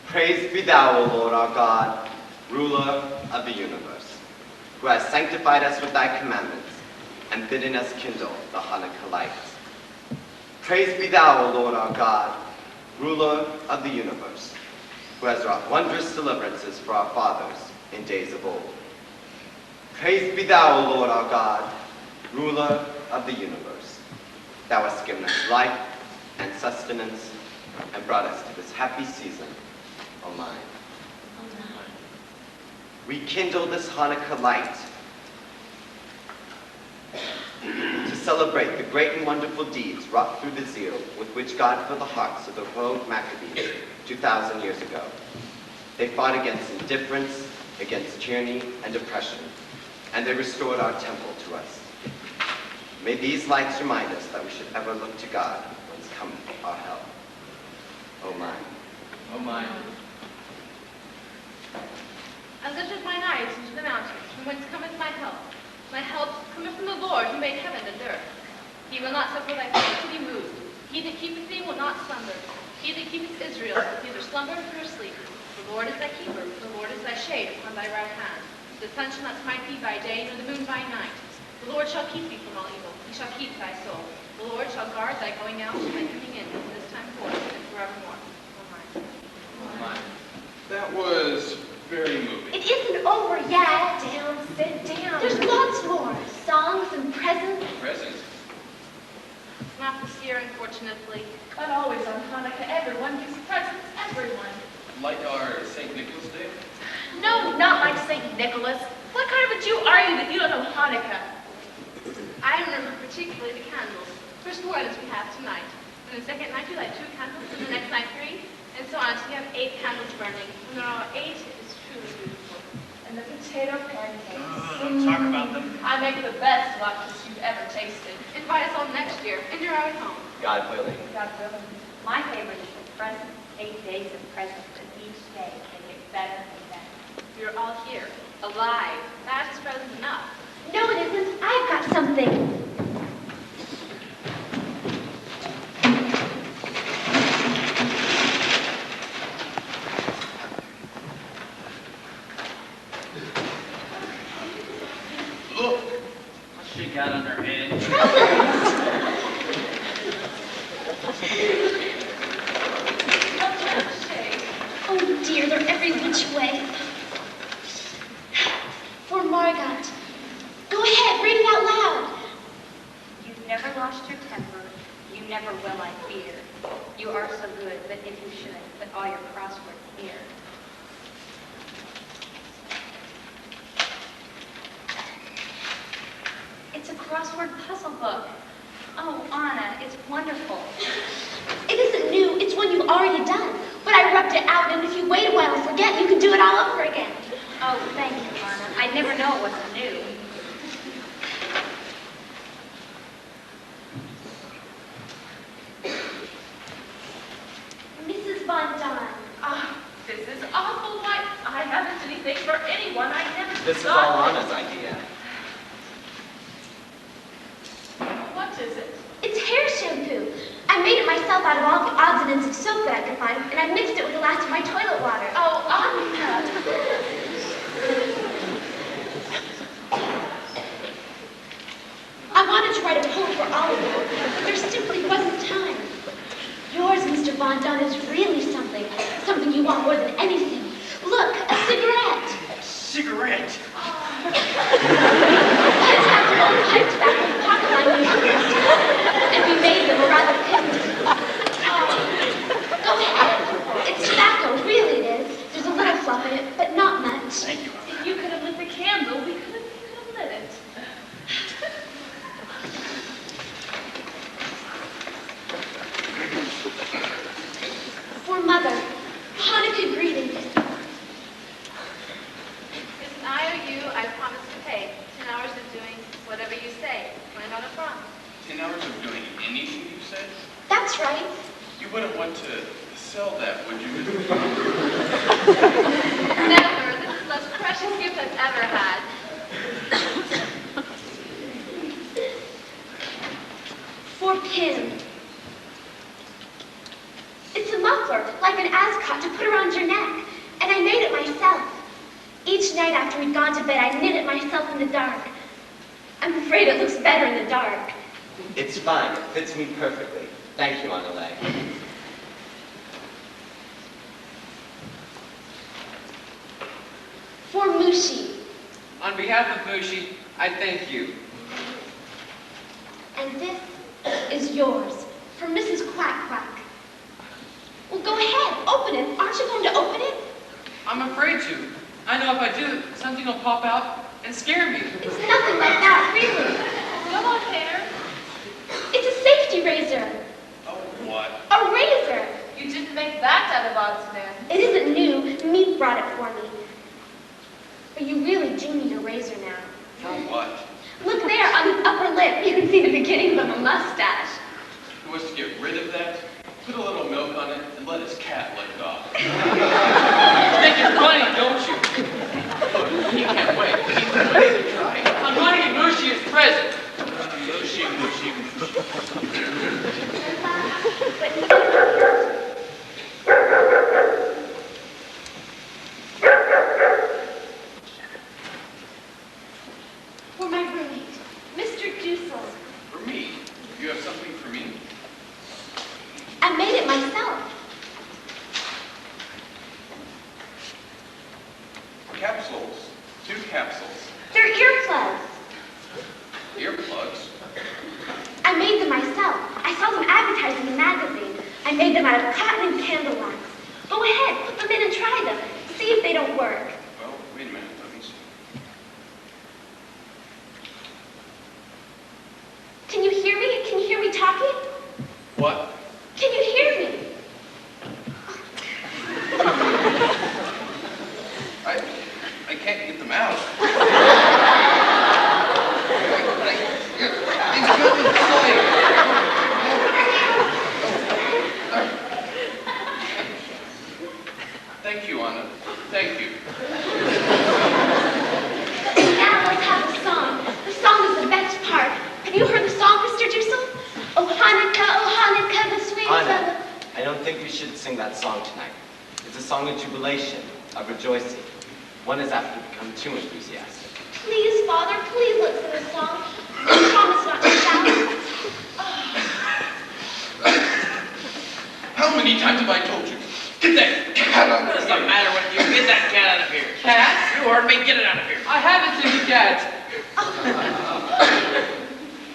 Praise be thou, O Lord our God, ruler of the universe, who has sanctified us with thy commandments and bidden us kindle the Hanukkah light. Praise be thou, O Lord our God, ruler of the universe, who has wrought wondrous deliverances for our fathers in days of old. Praise be thou, O Lord our God, ruler of the universe. Thou hast given us life and sustenance and brought us to this happy season, O mine. Rekindle this Hanukkah light to celebrate the great and wonderful deeds wrought through the zeal with which God filled the hearts of the heroic Maccabees 2,000 years ago. They fought against indifference, against tyranny and oppression, and they restored our temple to us. May these lights remind us that we should ever look to God whence cometh our help. O mine. Oh my. I lifted mine eyes into the mountains, from whence cometh my help. My help cometh from the Lord, who made heaven and earth. He will not suffer thy feet to be moved. He that keepeth thee will not slumber. He that keepeth Israel neither slumber nor sleep. The Lord is thy keeper. The Lord is thy shade upon thy right hand. The sun shall not smite thee by day, nor the moon by night. The Lord shall keep thee from all evil. He shall keep thy soul. The Lord shall guard thy going out and thy coming in from this time forth and forevermore. Amen. Oh my. That was very moving. It isn't over yet. Sit down. There's lots more. Songs and presents. Presents. Not this year, unfortunately. But always on Hanukkah, everyone gives presents, everyone. Like our St. Nicholas Day? No, not like St. Nicholas. What kind of a Jew are you that you don't know Hanukkah? I remember particularly the candles. First one as we have tonight. And the second night you light 2 candles, and the next night 3, and so on. So you have 8 candles burning. When there are 8, it is truly beautiful. And the potato pancakes. Don't talk about them. I make the best luscious you've ever tasted. Invite us all next year, and you're out at home. God willing. God willing. My favorite is the presents. 8 days of presents, and each day they get better and better. You're all here, alive. That is present enough. No, it isn't. I've got something. Look! What she got on her head? Oh dear, they're every which way. For Margot. Go ahead, read it out loud. You've never lost your temper. You never will, I fear. You are so good that if you should, put all your crosswords here. It's a crossword puzzle book. Oh, Anna, it's wonderful. It isn't new, it's one you've already done. But I rubbed it out, and if you wait a while and forget, you can do it all over again. Oh, thank you, Anna. I'd never know it wasn't new. This is all Anna's idea. What is it? It's hair shampoo. I made it myself out of all the odds and ends of soap that I could find, and I mixed it with the last of my toilet water. Oh, Anna. I wanted to write a poem for all of you, but there simply wasn't time. Yours, Mr. Von Dunn, is really something. Something you want more than anything. Look, a cigarette. Cigarette. It's got the old pipe tobacco and pocket line and we made them, or rather picked them. Go ahead. It's tobacco, really it is. There's a little fluff in it, but not much. Thank you. If you could have lit the candle, we could have lit it. For Mother, Hanukkah greetings. It's an IOU I promise to pay. 10 hours of doing whatever you say. $20 promise. 10 hours of doing anything you said? That's right. You wouldn't want to sell that, would you, Mr. Never. This is the most precious gift I've ever had. For Kim. It's a muffler, like an ascot to put around your neck. And I made it myself. Each night after we'd gone to bed, I knit it myself in the dark. I'm afraid it looks better in the dark. It's fine. It fits me perfectly. Thank you, Anna Lay. For Mushi. On behalf of Mushi, I thank you. And this is yours. For Mrs. Quack Quack. Well, go ahead. Open it. Aren't you going to open it? I'm afraid to. I know if I do, something will pop out and scare me. It's nothing like that, really. Come on, hair. It's a safety razor. Oh, what? A razor. You didn't make that out of odds and ends. It isn't new. Meat brought it for me. But you really do need a razor now. For what? Look there on his upper lip. You can see the beginnings of a mustache. He wants to get rid of that, put a little milk on it, and let his cat lick it off. You think it's funny, don't you? He can't wait. He's ready to try it. I'm going to get Mushi his present. Mushy, mushy, mushy. For my roommate, Mr. Dussel. For me? You have something for me? I made it myself. Capsules. 2 capsules. They're earplugs. Earplugs. I made them myself. I saw them advertised in the magazine. I made them out of cotton and candle wax. Go ahead, put them in and try them. See if they don't work. Well, wait a minute. Let me see. Can you hear me? Can you hear me talking? What? Can you hear me? I can't get them out. It's going inside. Thank you, Anna. Thank you. Now let's have a song. The song is the best part. Have you heard the song, Mr. Dussel? Oh Hanukkah, the sweet Anna, I don't think we should sing that song tonight. It's a song of jubilation, of rejoicing. One is apt to become too enthusiastic. Please, Father, please let's sing a song. I promise not to shout. How many times have I told you? Get that cat out What of is the here. matter with you? Get that cat out of here. Cat? You heard me. Get it out of here. I haven't seen the cat.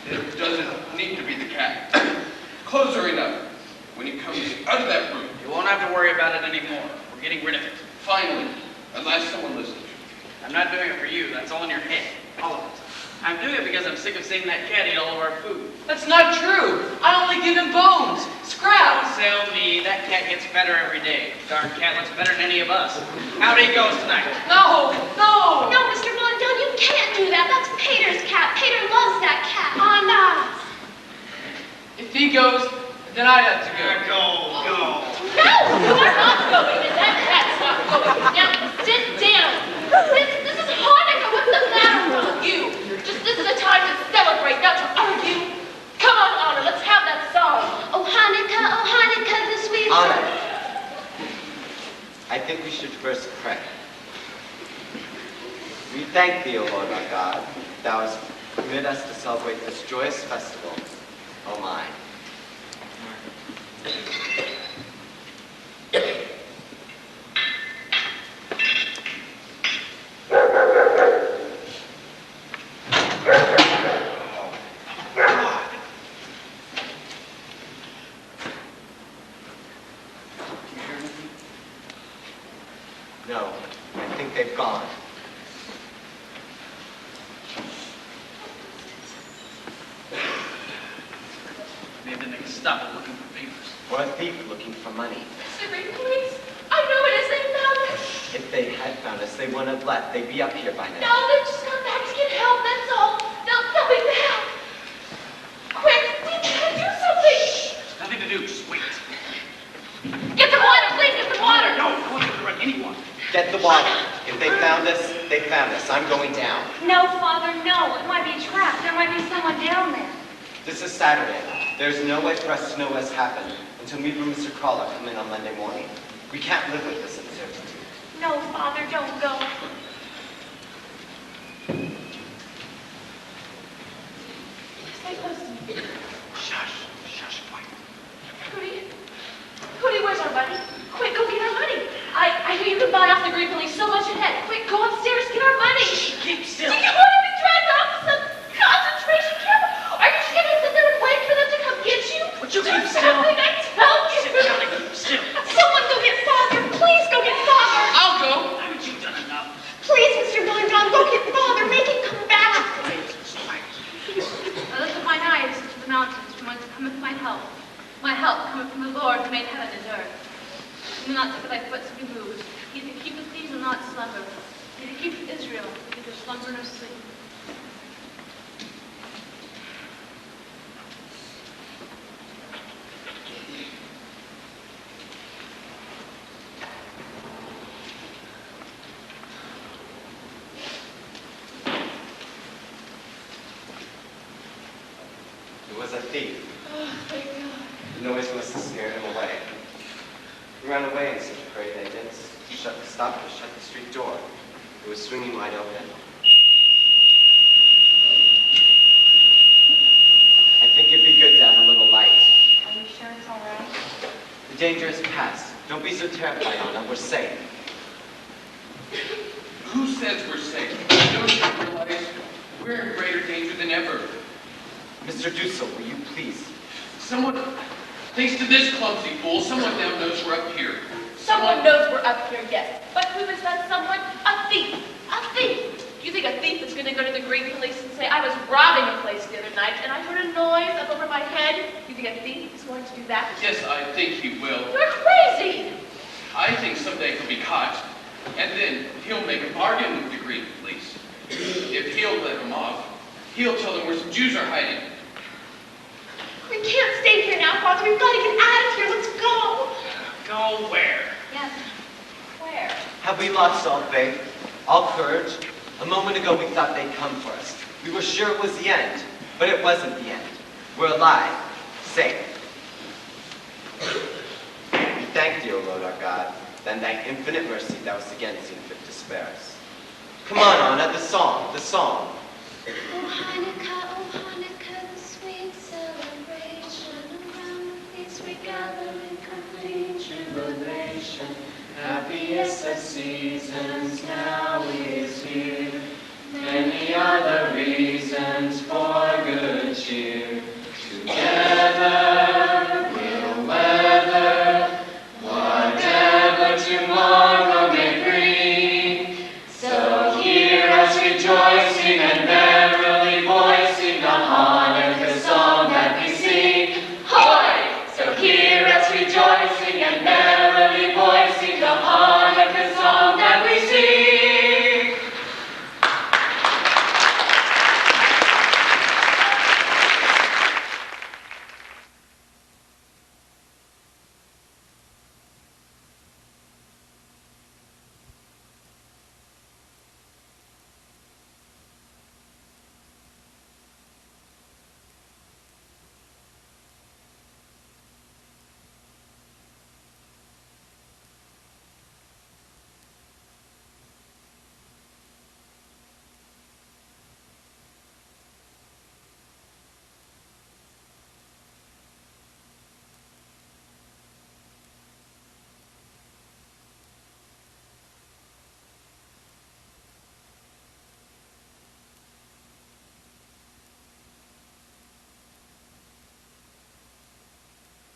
It doesn't need to be the cat. Clothes are enough. When he comes out of that room, You won't have to worry about it anymore. We're getting rid of it. finally, at last someone listens. I'm not doing it for you. That's all in your head. All of it. I'm doing it because I'm sick of seeing that cat eat all of our food. That's not true. I only give him bones, Don't scraps. sell me. That cat gets better every day. Darn cat looks better than any of us. How'd he goes tonight? No, no. No, Mr. Mondon, you can't do that. That's Pater's cat. Pater loves that cat. Anna. If he goes, then I have to go. Go. No! You're not going, and that cat's not going. Now, sit down. This is Hanukkah. I think we should first pray. We thank thee, O Lord our God, that thou hast permitted us to celebrate this joyous festival, O mine. No, I think they've gone. Maybe they can stop it looking for papers. Or a thief looking for money. Siri, please. I know it is. They found us. If they had found us, they wouldn't have left. They'd be up here by No, now. they've just come back to get help. That's all. They'll be back. Quick, we gotta do something. Nothing to do, just wait. Get the water, please. Get the water. No, I want you to run anyone. Get the water. If they found us, they found us. I'm going down. No, Father, no. It might be a trap. There might be someone down there. This is Saturday. There's no way for us to know what's happened until me and Mr. Crawler come in on Monday morning. We can't live with this uncertainty. No, Father, don't go. Stay close to me. Shush, quiet. Cody, where's our money? Quick, go get our money. I hear you can buy off the Green Police so much ahead. Quick, go upstairs, get our money. Keep still. Do you want to be dragged off to some concentration camp? Are you just going to sit there and wait for them to come get you? Would you Do keep still? something, I tell you. Sit down and keep still. Someone go get Father. Please go get Father. I'll go. Haven't you done enough? Please, Mr. Billy John, go get Father. Make him come back. Quiet, just quiet. I lift up mine eyes to the mountains, from whence cometh my help. My help cometh from the Lord who made heaven and earth. Do not suffer thy foot to be moved. He that keepeth thee will not slumber. He that keepeth Israel will neither slumber nor sleep. It was a thief. Oh, thank God. The noise must have scared him away. He ran away in such a hurry they didn't stop to shut the street door. It was swinging wide open. I think it'd be good to have a little light. Are you sure it's all right? The danger is past. Don't be so terrified, Anna. We're safe. Who says we're safe? Don't you realize we're in greater danger than ever? Mr. Dussel, will you please? Someone, thanks to this clumsy fool, someone now knows we're up here. Someone knows we're up here, yes. But who is that someone? A thief. A thief. Do you think a thief is going to go to the Green Police and say, I was robbing a place the other night and I heard a noise up over my head? You think a thief is going to do that? Yes, I think he will. You're crazy. I think someday he'll be caught, and then he'll make a bargain with the Green Police. If he'll let them off, he'll tell them where some Jews are hiding. We can't stay here now, Father. We've got to get out of here. Let's go. Go where? Yes. Where? Have we lost all faith? All courage? A moment ago we thought they'd come for us. We were sure it was the end, but it wasn't the end. We're alive. Safe. We thank thee, O Lord our God, that in thy infinite mercy thou hast again seen fit to spare us. Come on, Anna, the song, the song. Oh Hanukkah, the sweet celebration. Around the feast we gather in complete jubilation. Happiest of seasons now is here. Many other reasons